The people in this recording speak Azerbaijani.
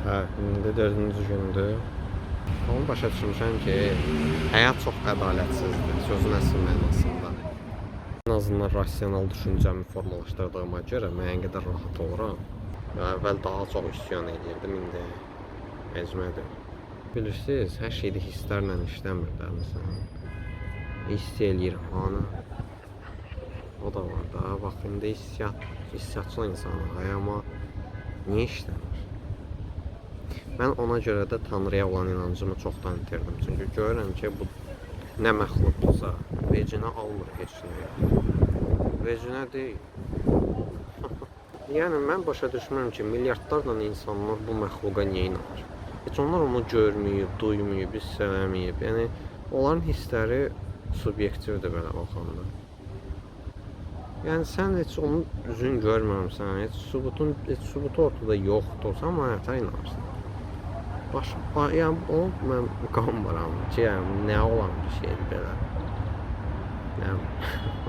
Hə, indi 4-cü gündür. Onu başa düşmüşəm ki, həyat çox ədalətsizdir, sözün əsl mənasında. En azından rasional düşüncəmi formalaşdırdığıma görə müəyyən qədər rahat oluram. Əvvəl daha çox üsyan edirdim, indi məcmədir. Bilirsiniz, hər şeydə hisslərlə işləmir də, məsələn. Hiss eləyir, ana. O da var da, bax, indi hissiyatçı insanım, amma niyə işləmir? Mən ona görə də Tanrıya olan inancımı çoxdan itirdim. Çünki görürəm ki, bu nə məxluqdursa, vecinə almır heç nəyə. Vecinə deyil. Yəni, mən başa düşmürəm ki, milyardlarla insanlar bu məxluqa niyə inanır? Heç onlar onu görməyib, duyməyib, hiss eləməyib. Yəni, onların hissləri subyektivdir belə baxanda. Yəni, sən heç onun üzünü görməmsən, heç sübutu ortada yoxdur, sən həyata inanırsan. Yəni, onu mən qanmıram ki, yəni, nə olan bir şeydir belə. Yəni,